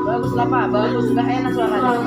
Bagus lah Pak, bagus, sudah enak suaranya.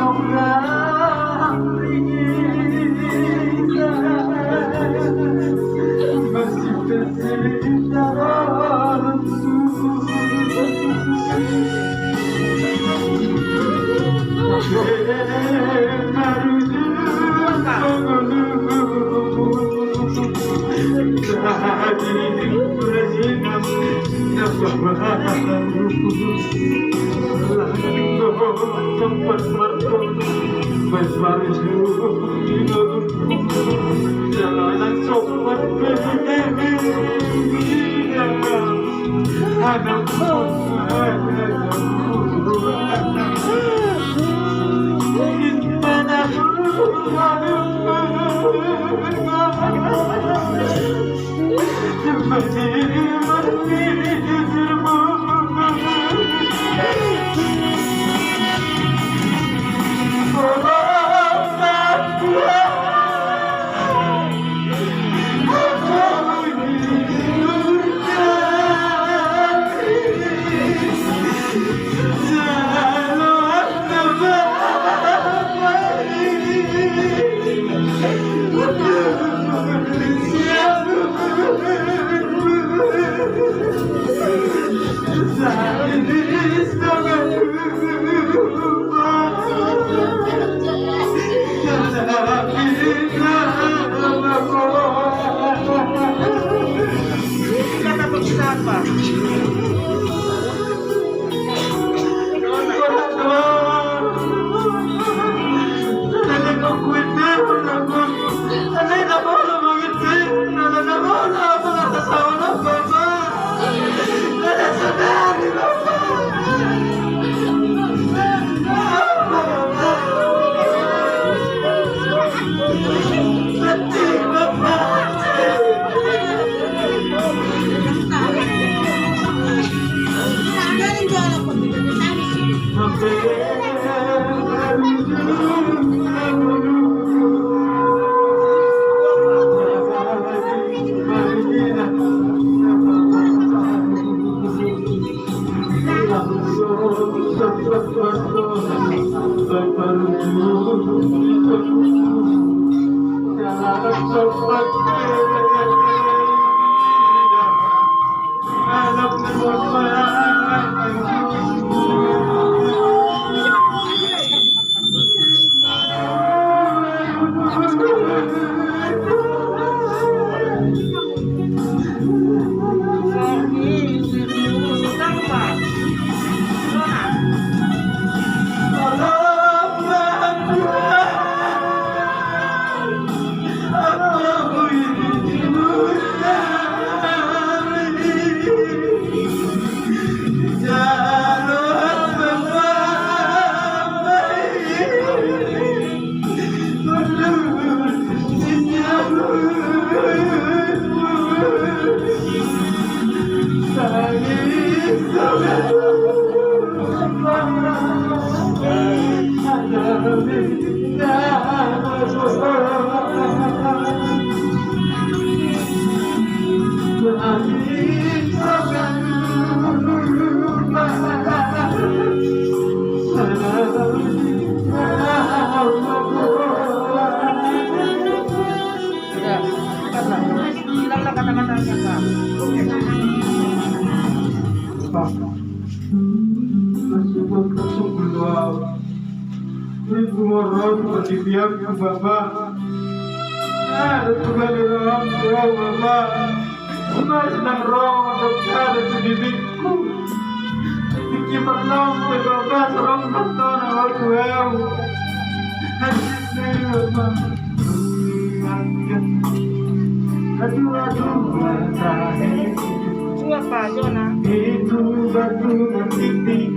Itu batu titik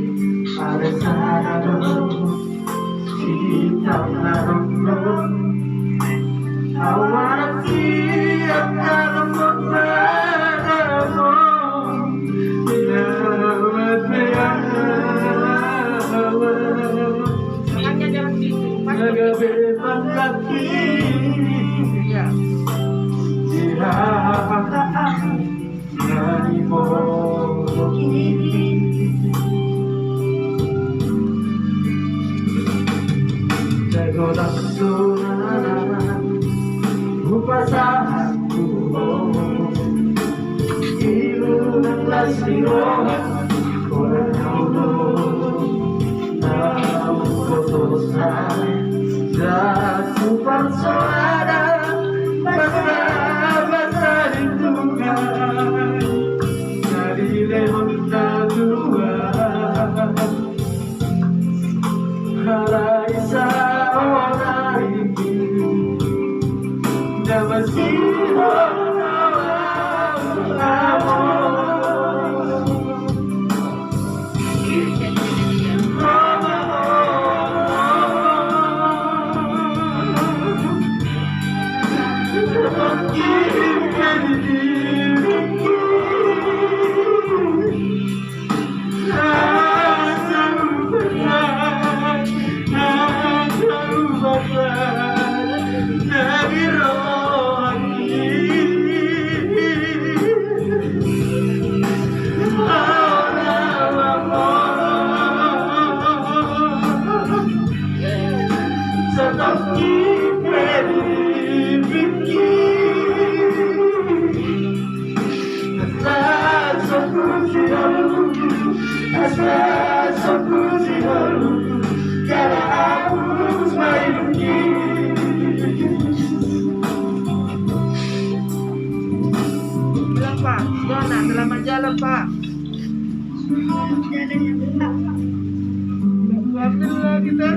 pada sana hitam larut. I wanna see a kind of basahanku ilunang lasiro Koronaulo naukotosan Jatuh persoalan Basa-basa lingkungan Dari lehon dua Halai saora ini Damasiro Bilang Pak, Dona, selamat jalan Pak. Alhamdulillah kita.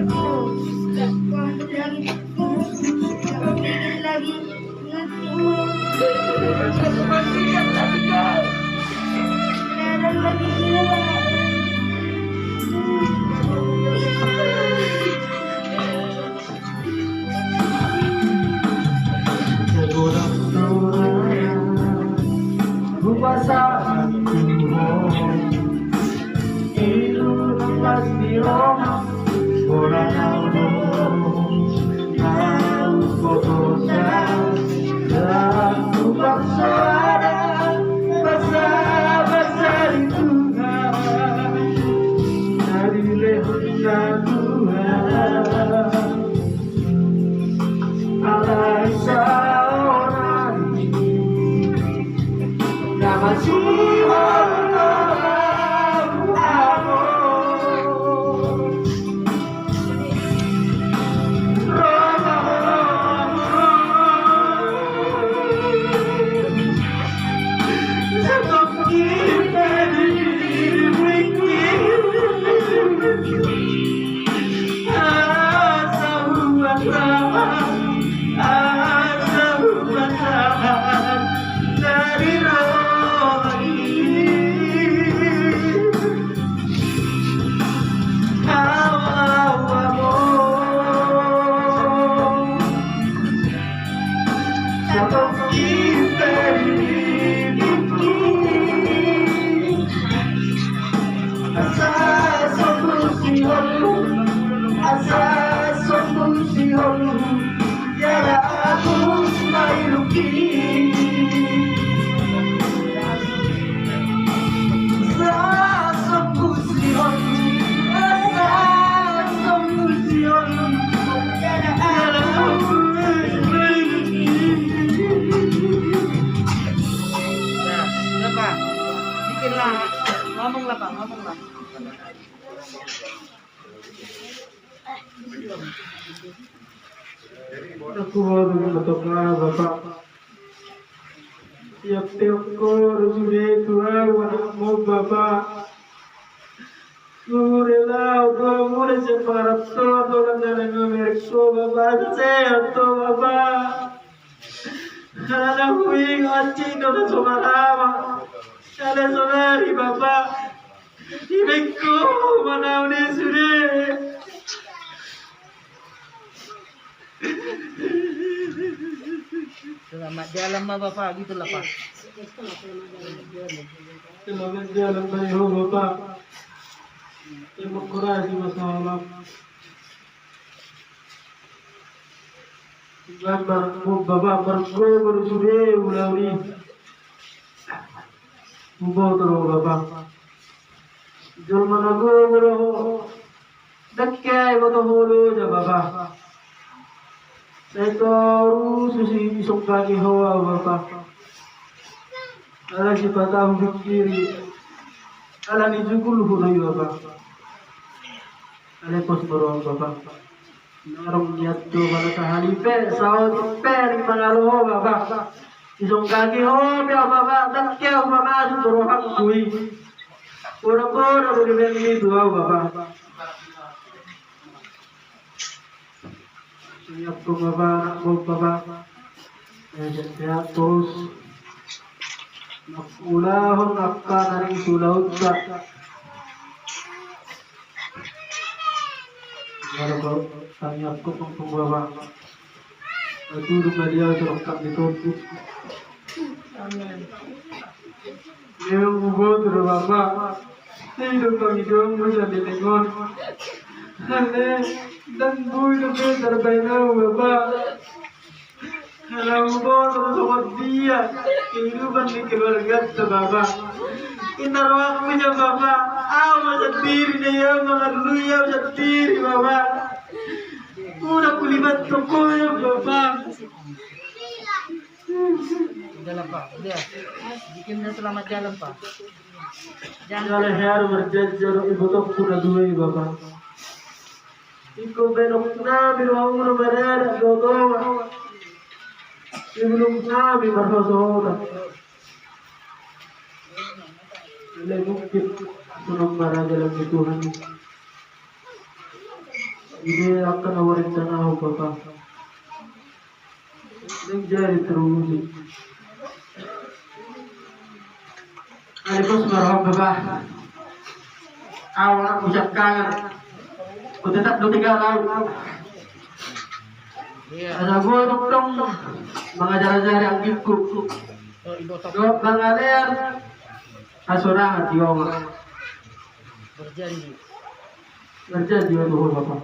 Ngomong lah Pak, ngomong lah. Aku mau berdoa Bapak. Tiap-tiap kor sudah tua mau Bapak. Gurela ugo mure separat to dolan jalan Amerika Bapak sehat to Bapak. Karena hui ngaji dolan somalama. Ada sonari Bapak. Ibeko mana udah sudah. Selamat jalan mah Bapak, gitulah Pak. Selamat jalan tayo Bapak. Terima kasih masalah. Gambar Bapak bergo bersuri ulari. Bubo terus Bapak. Julman aku beroh. Dekai betul hulu aja Bapak. Ekaru susi isong kaki hawa bapa. Ala si patahu fikiri. Ala ni jukul hulay bapa. Ala pos baro bapa. Narong niat to para sa halipe, saot pe ni pangalo bapa. Isong kaki ho bapa, tak kaya bapa baro hak kui. Pura-pura beri dua bapa. Siap ko baba, mo baba. Kaya terus nakulahon akka na rin sulahot ka. Kaya ko, siap ko pang baba. Natulog na diya sa rakam nito. Ngayong ubod, baba. Tidak kami dong mo sa lilingon. Hale, dan buhay na kayo tarbay na baba. Alam mo sa dia, kehidupan ni keluarga sa baba. Inarawak mo niya baba. Awa sa diri niya, mga luya sa diri baba. Una kulibat ko ko yung baba. Jalan Pak, udah. Bikin dia selamat jalan Pak. Jangan her berjajar ibu to kuna duwe baba. Iko benok na biruang na merera dodo. Ibulong nabi marhosoda. Ilay bukit sunong maraja lang Tuhan. Ini akan awarin tanah baba. Menjadi terus. Alipos marham baba. Awak ucap kangen. Ku tetap 2-3 tahun. Ada gue dong mengajar-ajar yang ikut. Gue mengalir asurangan dioma. Berjanji untuk bapak.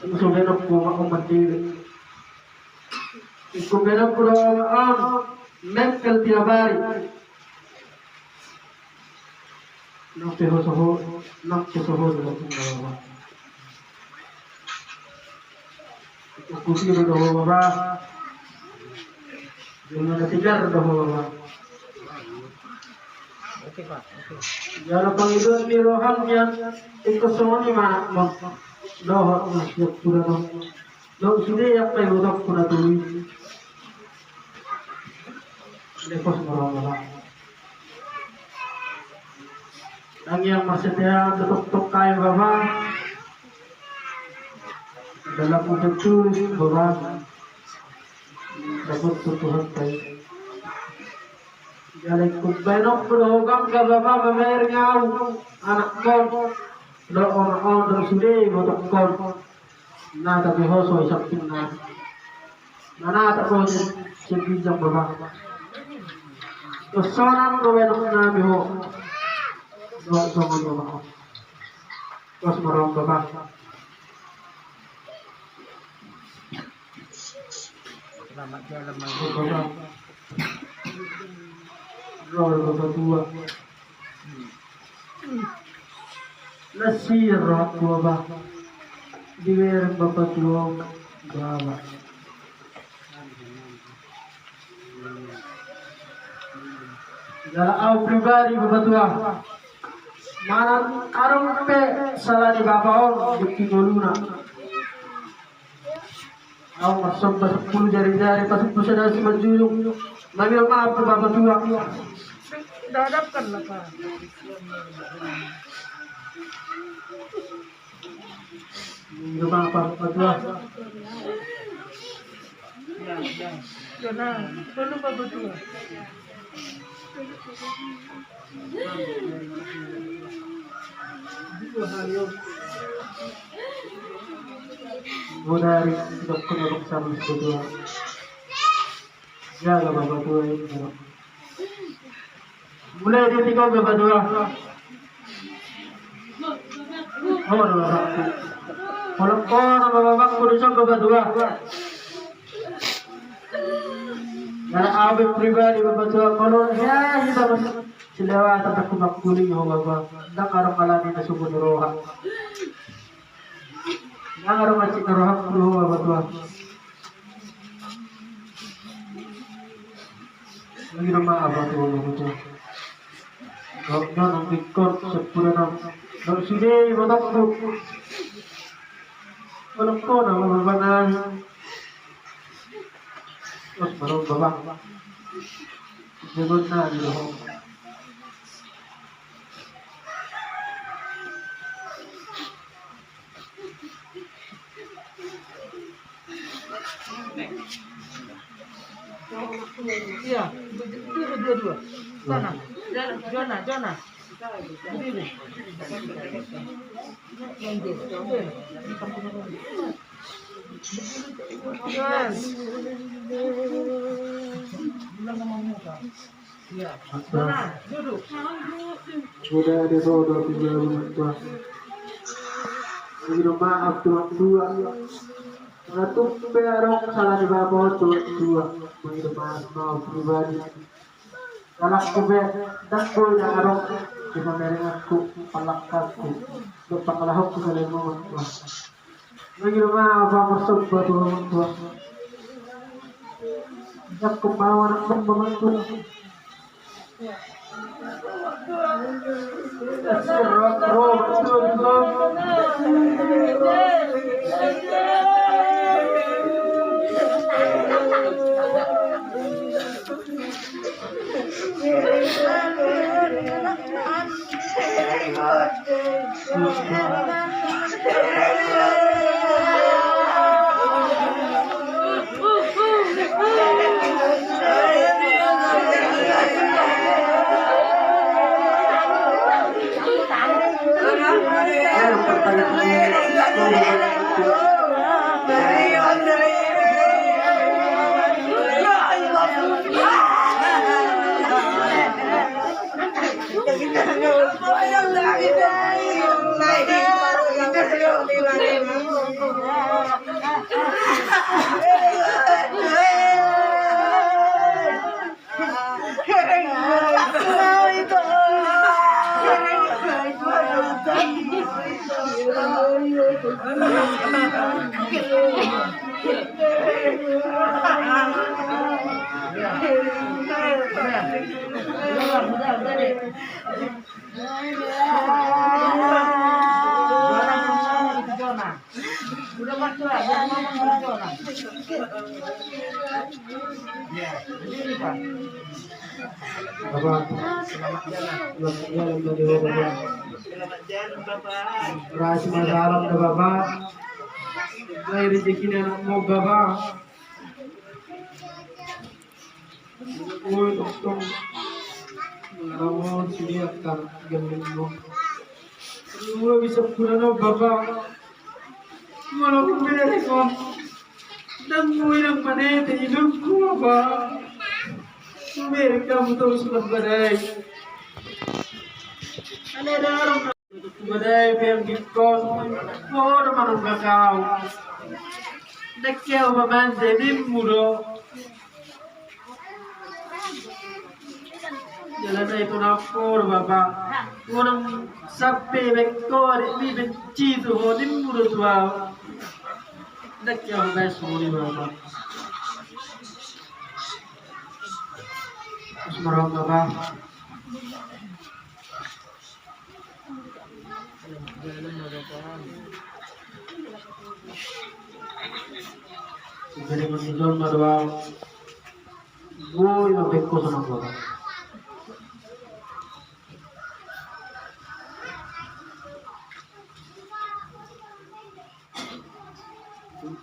Itu sudah nak buat mandiri. Ikut benar pulau Mekel tiap hari. Nak soho dalam pengalaman. Kusir dah bapa. Jangan tigar dah bapa. Oke Pak, oke. Jangan panggil ni rohan yang ikut semua ni mana bang. Dah masih pura dong. Dong sudah yang perlu dong pura tulis. Lepas marah. Ang yang maksudnya tutup kain baba. Dalam untuk tulis baba. Dapat tutuhan kain. Jadi kubenok berhogam ke baba memer ngau anak kon. Do on sudah botok kon. Na tapi hoso isapin na. Mana tak boleh sebijak baba. Kesonan kubenok na biho. Doa sama doa. Terus marah baba. Selamat jalan Baba. Doa baba tua. Nasir baba. Diwer baba tua baba. Dalam au pribadi baba tua. Mana arong pe salah di bapa bukti goluna. Aku masuk 10 jari-jari pasuk pusat si majulung. Mami maaf ke bapa tua. Dadapkan lah Pak. Enggak apa bapa tua. Jangan, perlu Bapak tua. Dari dokter untuk sama kedua. Jaga bapak tua ini. Mulai dari kau bapak tua. Oh, bapak. Kalau kau bapak kurusnya bapak tua. Karena abe pribadi bapak tua kalau ya kita masih silawa tetap kumakuling ho bapak. Dak karang kalani na sumudoroha. Yang ada macam rohak dulu apa tuh? Lagi nama apa tuh begitu? Dokter nanti kor sepuluh Dok sini batak tuh. Batak kau nama berbanan. Terus baru babak. Jangan nak di rohak. Iya, dua. Sana, Jona. Berdiri. Yes. Jona, duduk. Sudah ada saudara tiga tua. Lagi maaf tuan dua. Ratu perong salah di bawah tuan dua. Lagi maaf pribadi. Kalau kube dan boy na arong kita mereng aku palakku. Lepas kalahok ko sa lemo tua. Lagi maaf apa masuk buat orang tua. Jak kemauan aku membantu. Udah masuk lah, jangan ngomong Jona. Ya, berdiri Pak. Bapak, Selamat jalan. jalan dari Bapak. Selamat jalan Bapak. Terasi masalah ke Bapak. Dari rezeki anak mau Bapak. Untuk merawat sini akan gembira. Semua bisa pulang Bapak. Walaupun beda kau dan muirang mana hidupku Bapak. Mereka betul sudah badai. Ada dalam badai yang dikon. Mohon menunggu kau. Dekel baban jadi mudo. Jalan itu nakor Bapak. Orang sampai bekor ini benci tu hodin mudo tua. Dekel baban semua Bapak. Semarang Bapak. Jadi menjual madwa. Boy yang beko sama Bapak.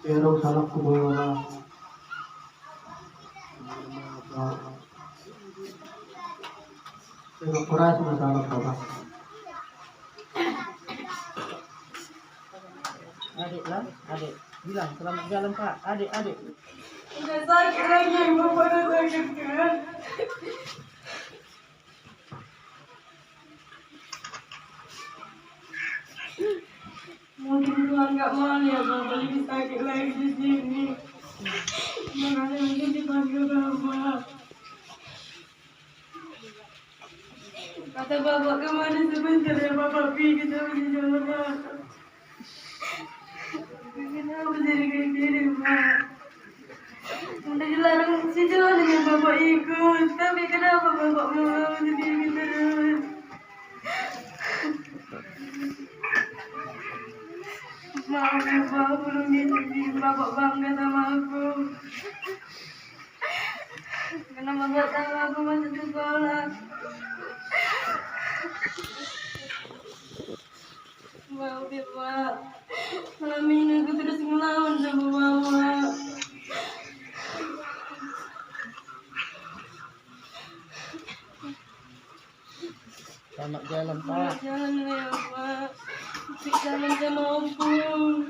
Pero salah ko Bapak. Pero kuras masalah Bapak. Adik lah, adik. Bilang selamat jalan Pak. Adik. Udah sakit lagi, Bapak udah sakit kan? Mungkin Tuhan nggak mau ya Bapak jadi sakit lagi di sini. Makanya mungkin dipanggil Bapak. Kata Bapak kemana sebentar ya Bapak pergi kita di jalan. Kenapa jadi kayak gini, Pak? Udah dilarang si Jalan dengan Bapak ikut, tapi kenapa Bapak mau jadi gini terus? Maaf ya Pak, belum bikin Bapak bangga sama aku. Karena Bapak tahu aku masih sekolah. Maaf ya Pak, malam ini aku terus ngelawan sama Bapak. Selamat jalan, Pak. Jalan ya Pak, jalan sama Opung.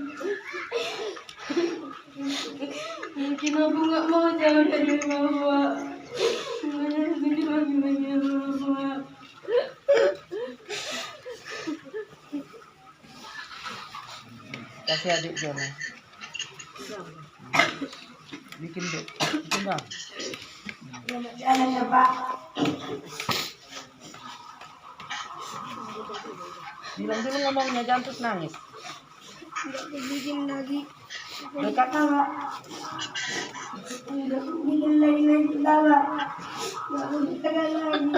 Mungkin aku nggak mau jalan dari Bapak. Semuanya sedih lagi ya Bapak. Kasih adik jalan. Bikin dek. Bikin bang. Selamat jalan ya Pak. Bilang dulu ngomongnya jangan terus nangis. Nggak bikin lagi. Dekat Bapak. Nggak bikin lagi Bapak. Nggak mau tekan lagi.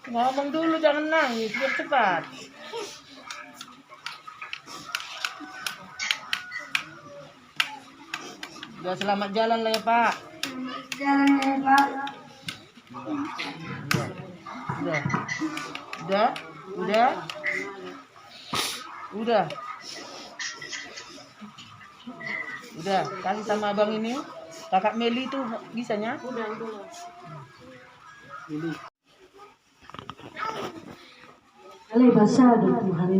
ngomong dulu jangan nangis biar cepat. Ya selamat jalan lah ya Pak. Jalan ya Pak. Udah. Udah. Udah. Udah. Udah. Kasih sama abang ini. Kakak Meli tuh bisanya. Alai bahasa di Tuhan.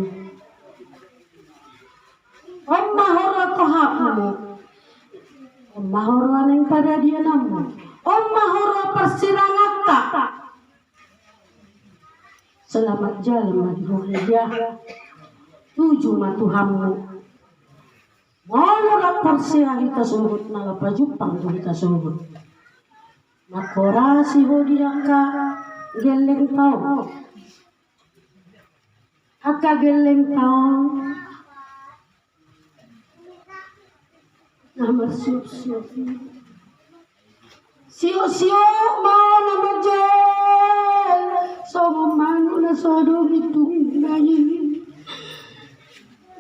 Amma horra tohamu. Amma horra yang pada dia namu. Amma horra persirangata. Selamat jalan di dia. Tujuh matuhamu. Walau persirang kita suruh nala pajupang kita suruh. Makora si hodiaka geleng tau. Aka geleng tau. Nama siap-siap. Sio-sio mau nama jel. Sobo manu na sodo itu nayi.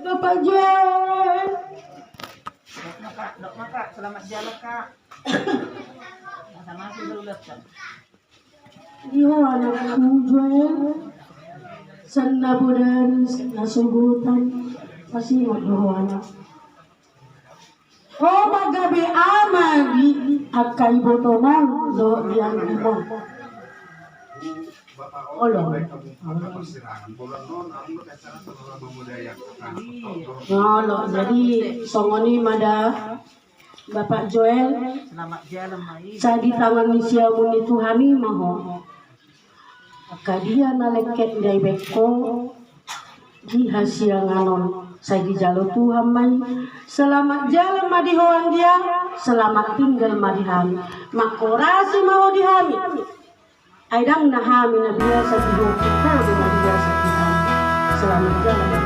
Bapak jel. Dok Kak, selamat jalan Kak. Sama-sama dulu Kak. Iyo anakku jel. Sanda budan nasubutan masih maghawana. Oh magabi amagi akai botoman do yang imong. Olong. Ngolo jadi songoni mada Bapak Joel Selamat jalan Mai. saya di tangan misia muni Tuhani maho. Akadia naleket dari beko di hasil nganon saya di jalur Tuhan mai selamat jalan madihoan dia selamat tinggal madihan makorasi mau dihami aidang nahami na biasa di kita biasa Tuhan selamat jalan